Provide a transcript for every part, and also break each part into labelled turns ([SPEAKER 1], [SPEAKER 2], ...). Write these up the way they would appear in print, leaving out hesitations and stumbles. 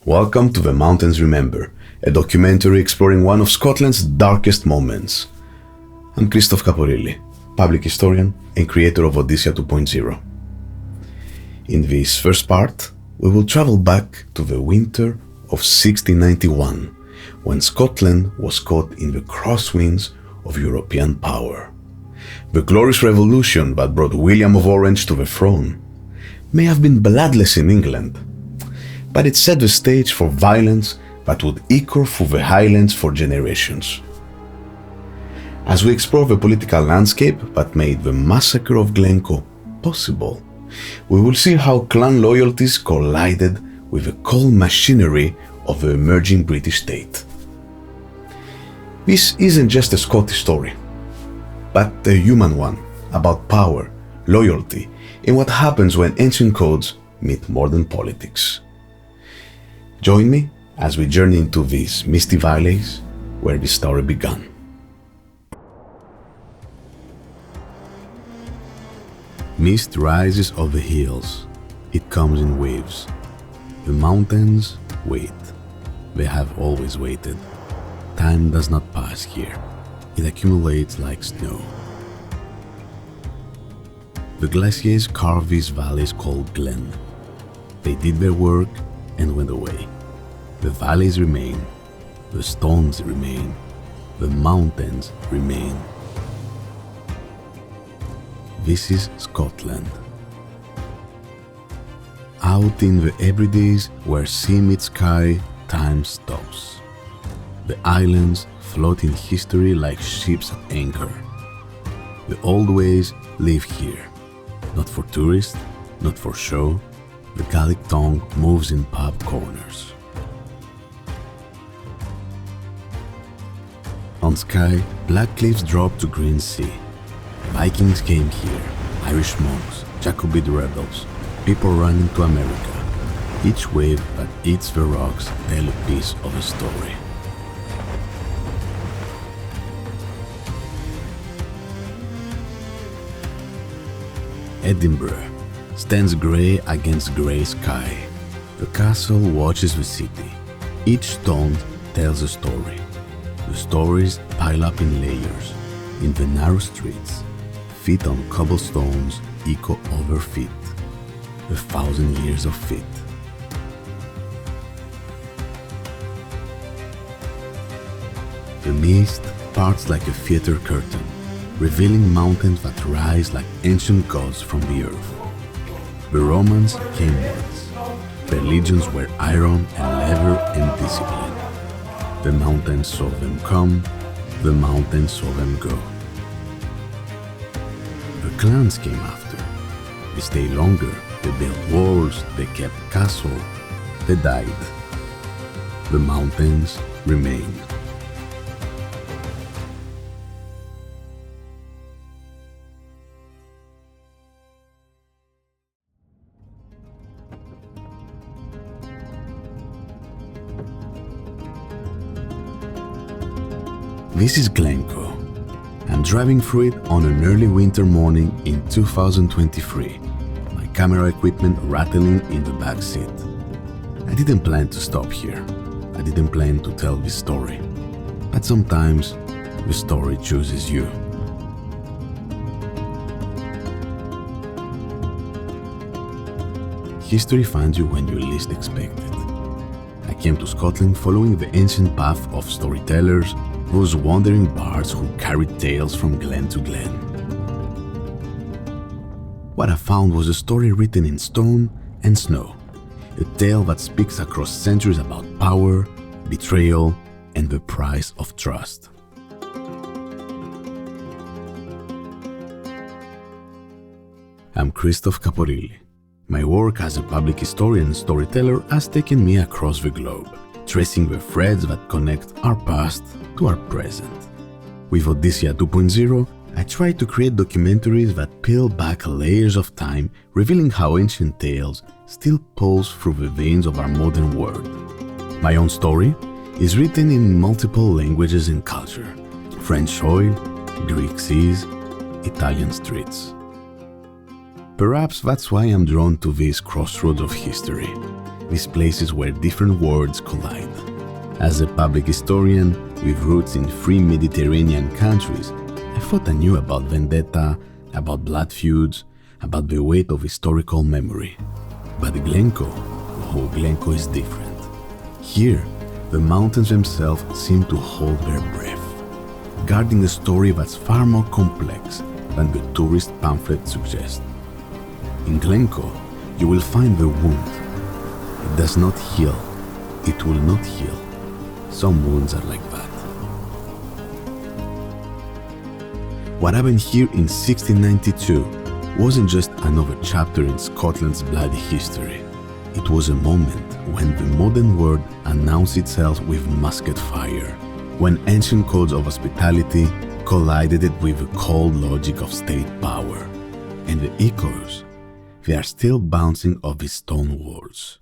[SPEAKER 1] Welcome to The Mountains Remember, a documentary exploring one of Scotland's darkest moments. I'm Christoph Caporilli, public historian and creator of Odysseia 2.0. In this first part, we will travel back to the winter of 1691, when Scotland was caught in the crosswinds of European power. The glorious revolution that brought William of Orange to the throne may have been bloodless in England, but it set the stage for violence that would echo through the Highlands for generations. As we explore the political landscape that made the Massacre of Glencoe possible, we will see how clan loyalties collided with the cold machinery of the emerging British state. This isn't just a Scottish story, but a human one about power, loyalty, and what happens when ancient codes meet modern politics. Join me as we journey into these misty valleys where this story began. Mist rises over the hills. It comes in waves. The mountains wait. They have always waited. Time does not pass here. It accumulates like snow. The glaciers carve these valleys called glen. They did their work and went away. The valleys remain, the stones remain, the mountains remain. This is Scotland. Out in the everydays where sea meets sky, time stops. The islands float in history like ships at anchor. The old ways live here, not for tourists, not for show. The Gaelic tongue moves in pub corners. On Skye, black cliffs drop to green sea. Vikings came here, Irish monks, Jacobite rebels, people running to America. Each wave that eats the rocks tells a piece of a story. Edinburgh stands grey against grey sky. The castle watches the city. Each stone tells a story. The stories pile up in layers. In the narrow streets, feet on cobblestones echo over feet. 1,000 years of feet. The mist parts like a theater curtain, revealing mountains that rise like ancient gods from the earth. The Romans came once. Their legions were iron and leather and discipline. The mountains saw them come, the mountains saw them go. The clans came after. They stayed longer, they built walls, they kept castles, they died. The mountains remained. This is Glencoe. I'm driving through it on an early winter morning in 2023, my camera equipment rattling in the back seat. I didn't plan to stop here. I didn't plan to tell this story. But sometimes the story chooses you. History finds you when you least expect it. I came to Scotland following the ancient path of storytellers, those wandering bards who carried tales from glen to glen. What I found was a story written in stone and snow, a tale that speaks across centuries about power, betrayal, and the price of trust. I'm Christoph Caporilli. My work as a public historian and storyteller has taken me across the globe, tracing the threads that connect our past to our present. With Odysseia 2.0, I try to create documentaries that peel back layers of time, revealing how ancient tales still pulse through the veins of our modern world. My own story is written in multiple languages and culture: French soil, Greek seas, Italian streets. Perhaps that's why I'm drawn to these crossroads of history. these places where different worlds collide. As a public historian with roots in free Mediterranean countries, I thought I knew about vendetta, about blood feuds, about the weight of historical memory. But Glencoe, Glencoe is different. Here, the mountains themselves seem to hold their breath, guarding a story that's far more complex than the tourist pamphlet suggests. In Glencoe, you will find the wound. It does not heal. It will not heal. Some wounds are like that. What happened here in 1692 wasn't just another chapter in Scotland's bloody history. It was a moment when the modern world announced itself with musket fire, when ancient codes of hospitality collided with the cold logic of state power, and the echoes, they are still bouncing off the stone walls.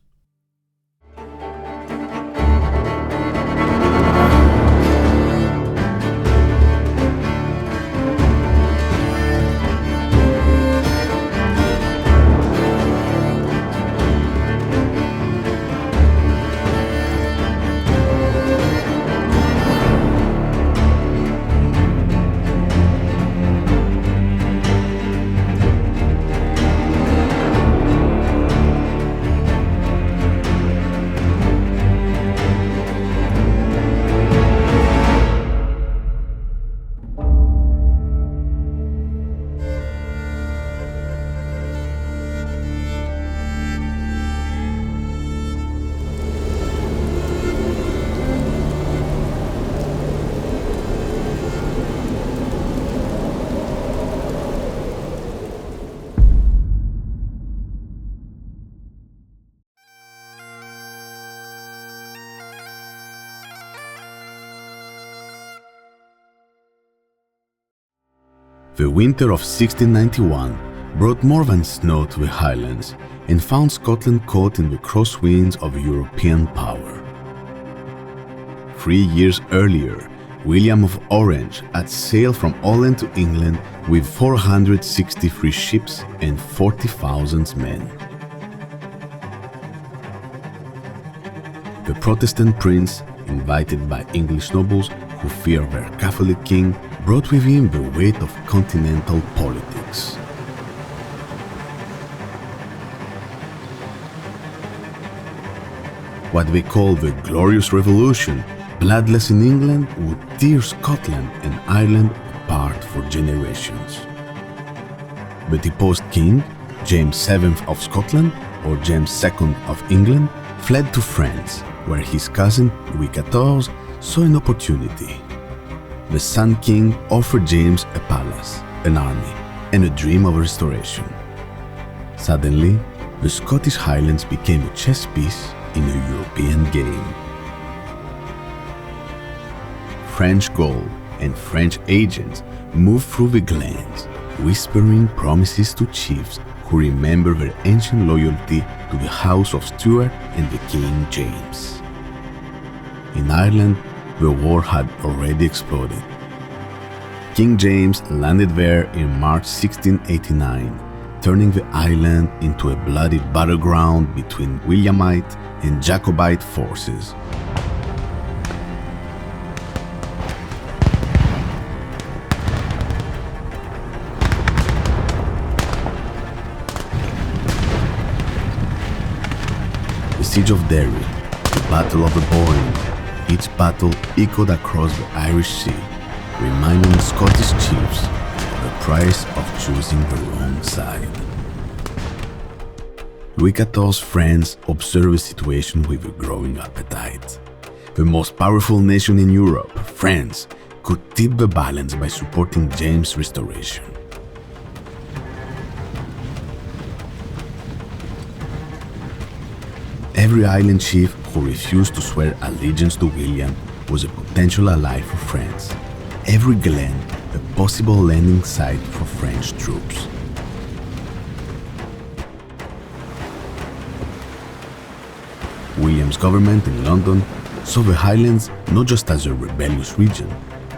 [SPEAKER 1] The winter of 1691 brought more than snow to the Highlands and found Scotland caught in the crosswinds of European power. 3 years earlier, William of Orange had sailed from Holland to England with 463 ships and 40,000 men. The Protestant prince, invited by English nobles who feared their Catholic king, brought with him the weight of continental politics. What they call the Glorious Revolution, bloodless in England, would tear Scotland and Ireland apart for generations. The deposed king, James VII of Scotland, or James II of England, fled to France, where his cousin Louis XIV saw an opportunity. The Sun King offered James a palace, an army, and a dream of restoration. Suddenly, the Scottish Highlands became a chess piece in a European game. French gold and French agents moved through the glens, whispering promises to chiefs who remember their ancient loyalty to the House of Stuart and the King James. In Ireland, the war had already exploded. King James landed there in March 1689, turning the island into a bloody battleground between Williamite and Jacobite forces. The Siege of Derry, the Battle of the Boyne, each battle echoed across the Irish Sea, reminding Scottish chiefs of the price of choosing the wrong side. Louis XIV's friends observed the situation with a growing appetite. The most powerful nation in Europe, France, could tip the balance by supporting James' restoration. Every island chief who refused to swear allegiance to William was a potential ally for France. Every glen a possible landing site for French troops. William's government in London saw the Highlands not just as a rebellious region,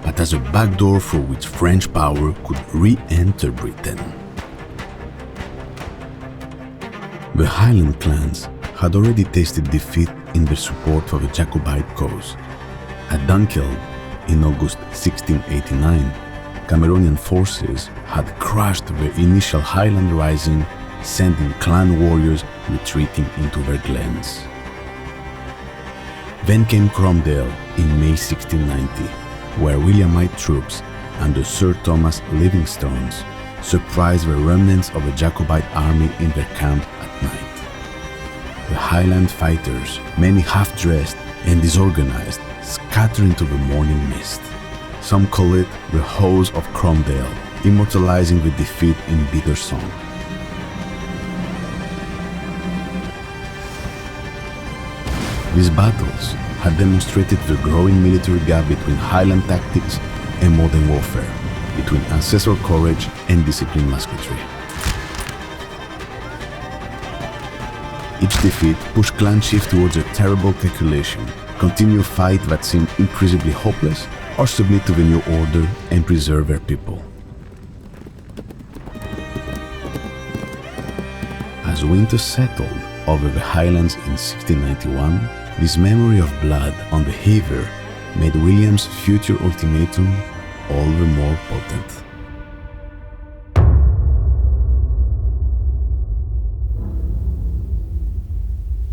[SPEAKER 1] but as a backdoor through which French power could re-enter Britain. The Highland clans had already tasted defeat in their support of the Jacobite cause. At Dunkeld, in August 1689, Cameronian forces had crushed the initial Highland rising, sending clan warriors retreating into their glens. Then came Cromdale in May 1690, where Williamite troops under Sir Thomas Livingstone's surprised the remnants of the Jacobite army in their camp at night. The Highland fighters, many half-dressed and disorganized, scattered into the morning mist. Some call it the Hose of Cromdale, immortalizing the defeat in bitter song. These battles had demonstrated the growing military gap between Highland tactics and modern warfare, between ancestral courage and disciplined musketry. Each defeat pushed clan chief towards a terrible calculation: continue a fight that seemed increasingly hopeless, or submit to the new order and preserve their people. As winter settled over the Highlands in 1691, this memory of blood on the heather made William's future ultimatum all the more potent.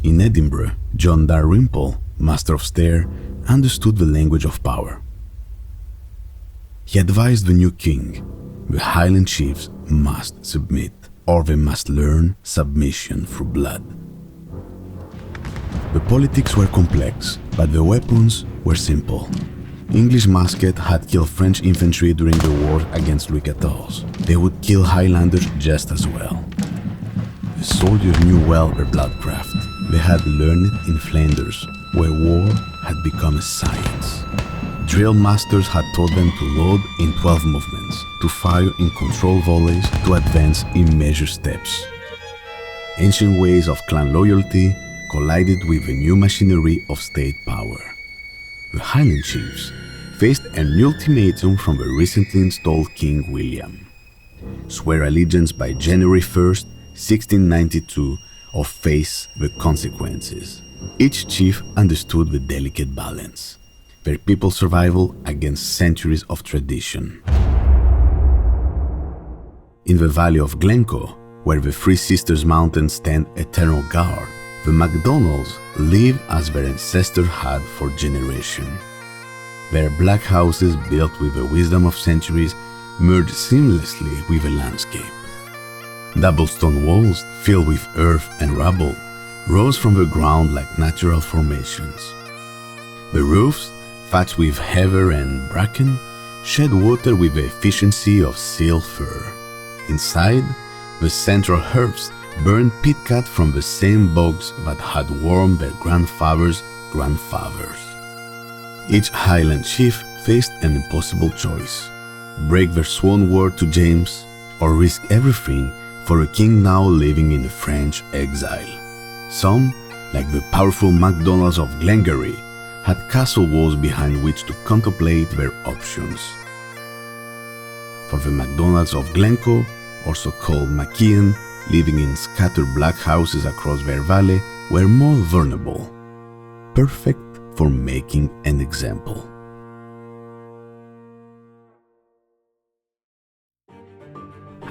[SPEAKER 1] In Edinburgh, John Dalrymple, Master of Stair, understood the language of power. He advised the new king, the Highland chiefs must submit, or they must learn submission through blood. The politics were complex, but the weapons were simple. English musket had killed French infantry during the war against Louis XIV. They would kill Highlanders just as well. The soldiers knew well their bloodcraft. They had learned it in Flanders, where war had become a science. Drill masters had taught them to load in 12 movements, to fire in controlled volleys, to advance in measured steps. Ancient ways of clan loyalty collided with the new machinery of state power. The Highland chiefs faced an ultimatum from the recently installed King William: swear allegiance by January 1st, 1692, or face the consequences. Each chief understood the delicate balance: their people's survival against centuries of tradition. In the valley of Glencoe, where the Three Sisters Mountains stand eternal guard, the MacDonalds live as their ancestors had for generations. Their black houses, built with the wisdom of centuries, merge seamlessly with the landscape. Double stone walls, filled with earth and rubble, rose from the ground like natural formations. The roofs, thatched with heather and bracken, shed water with the efficiency of seal fur. Inside, the central hearths burned peat cut from the same bogs that had warmed their grandfathers' grandfathers. Each Highland chief faced an impossible choice: break their sworn word to James, or risk everything for a king now living in the French exile. Some, like the powerful MacDonalds of Glengarry, had castle walls behind which to contemplate their options. For the MacDonalds of Glencoe, also called Macian, living in scattered black houses across their valley, were more vulnerable, perfect for making an example.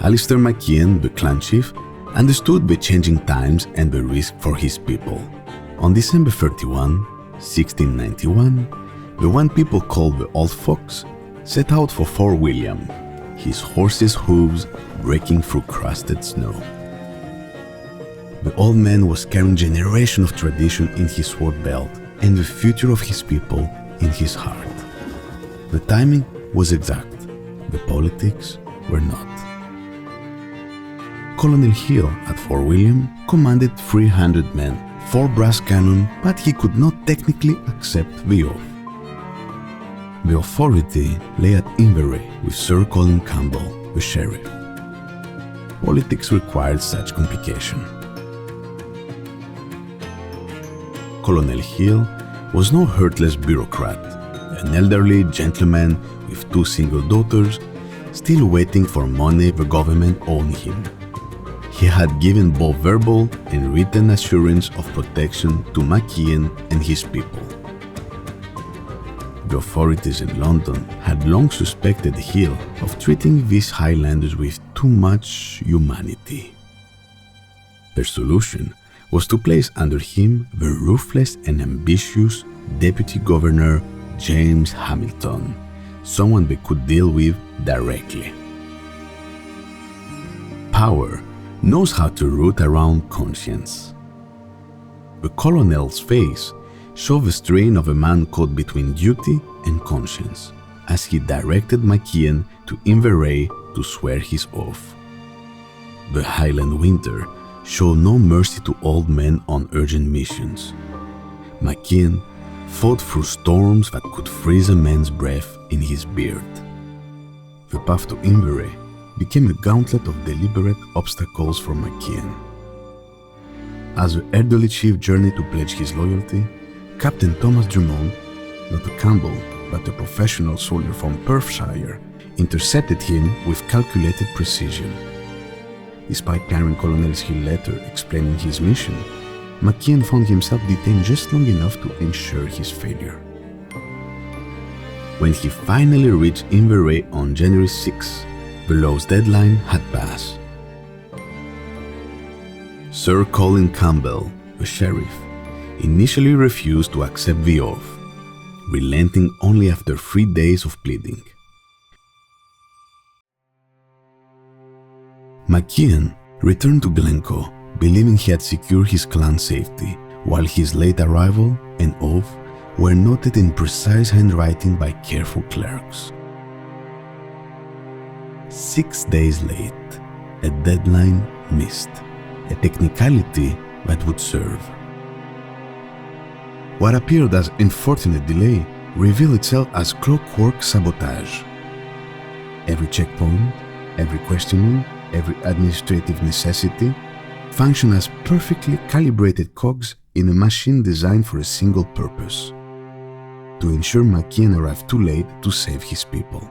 [SPEAKER 1] Alistair Macian, the clan chief, understood the changing times and the risk for his people. On December 31, 1691, the one people called the Old Fox set out for Fort William, his horse's hooves breaking through crusted snow. The old man was carrying generations of tradition in his sword belt and the future of his people in his heart. The timing was exact, the politics were not. Colonel Hill at Fort William commanded 300 men, 4 brass cannon, but he could not technically accept the oath. The authority lay at Inverary with Sir Colin Campbell, the sheriff. Politics required such complication. Colonel Hill was no heartless bureaucrat, an elderly gentleman with 2 single daughters, still waiting for money the government owed him. he had given both verbal and written assurance of protection to MacIan and his people. The authorities in London had long suspected Hill of treating these Highlanders with too much humanity. Their solution was to place under him the ruthless and ambitious Deputy Governor James Hamilton, someone they could deal with directly. Power knows how to root around conscience. The colonel's face showed the strain of a man caught between duty and conscience, as he directed MacIan to Inverary to swear his oath. The Highland winter showed no mercy to old men on urgent missions. MacIan fought through storms that could freeze a man's breath in his beard. The path to Inverary became a gauntlet of deliberate obstacles for MacIan. As the elderly chief journeyed to pledge his loyalty, Captain Thomas Drummond, not a Campbell but a professional soldier from Perthshire, intercepted him with calculated precision. Despite carrying Colonel Hill's letter explaining his mission, MacIan found himself detained just long enough to ensure his failure. When he finally reached Inverary on January 6, the law's deadline had passed. Sir Colin Campbell, the sheriff, initially refused to accept the oath, relenting only after 3 days of pleading. MacIan returned to Glencoe, believing he had secured his clan's safety, while his late arrival and oath were noted in precise handwriting by careful clerks. 6 days late, a deadline missed, a technicality that would serve. What appeared as unfortunate delay revealed itself as clockwork sabotage. Every checkpoint, every questioning, every administrative necessity functioned as perfectly calibrated cogs in a machine designed for a single purpose: to ensure MacIan arrived too late to save his people.